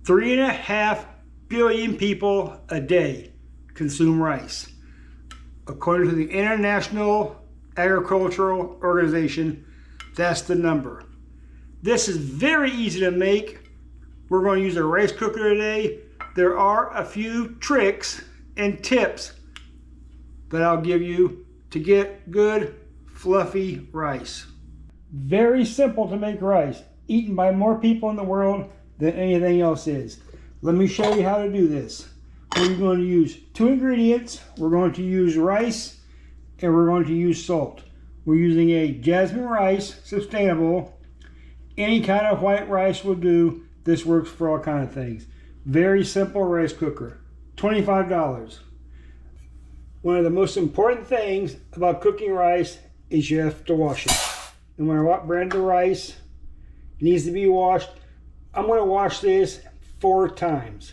3.5 billion people a day consume rice. According to the International Agricultural Organization, that's the number. This is very easy to make. We're going to use a rice cooker today. There are a few tricks and tips that I'll give you to get good, fluffy rice. Very simple to make rice, eaten by more people in the world than anything else is. Let me show you how to do this. We're going to use 2 ingredients. We're going to use rice and we're going to use salt. We're using a Jasmine rice, sustainable. Any kind of white rice will do. This works for all kinds of things. Very simple rice cooker, $25. One of the most important things about cooking rice is you have to wash it. No matter what brand of rice, it needs to be washed. I'm going to wash this 4 times.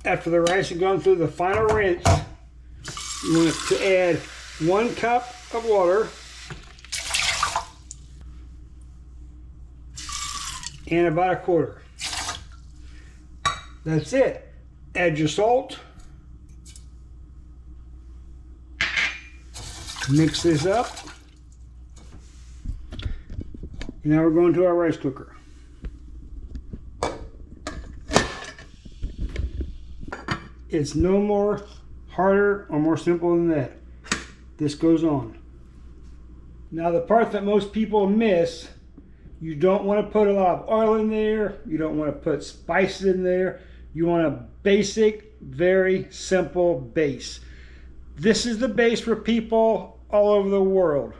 After the rice has gone through the final rinse, you want to add 1 cup of water and about 1/4. That's it. Add your salt. Mix this up. Now we're going to our rice cooker. It's no more harder or more simple than that. This goes on. Now the part that most people miss, you don't want to put a lot of oil in there. You don't want to put spices in there. You want a basic, very simple base. This is the base for people all over the world.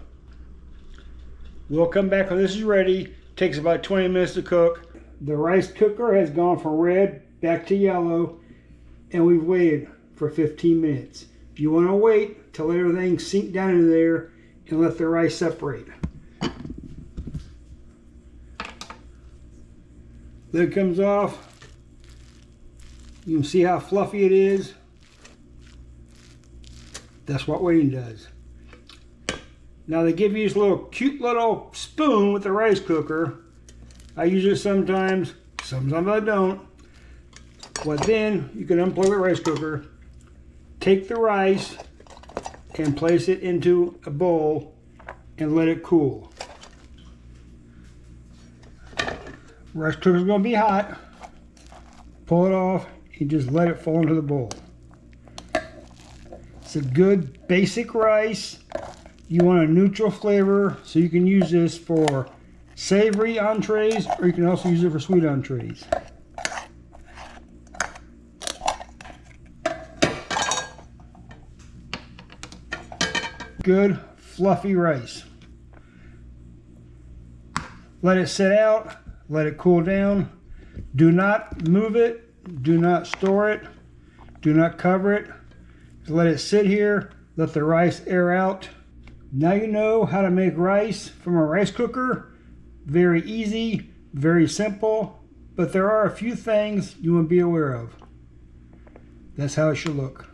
We'll come back when this is ready. Takes about 20 minutes to cook. The rice cooker has gone from red back to yellow, and we've waited for 15 minutes. You want to wait till everything sinks down in there and let the rice separate. Lid comes off. You can see how fluffy it is. That's what waiting does. Now they give you this little cute little spoon with the rice cooker. I use it sometimes I don't. But then you can unplug the rice cooker, take the rice and place it into a bowl and let it cool. Rice cooker is going to be hot. Pull it off and just let it fall into the bowl. It's a good basic rice. You want a neutral flavor, so you can use this for savory entrees, or you can also use it for sweet entrees. Good fluffy rice. Let it sit out, let it cool down. Do not move it, do not store it, do not cover it. Let it sit here, let the rice air out. Now you know how to make rice from a rice cooker. Very easy, very simple, but there are a few things you want to be aware of. That's how it should look.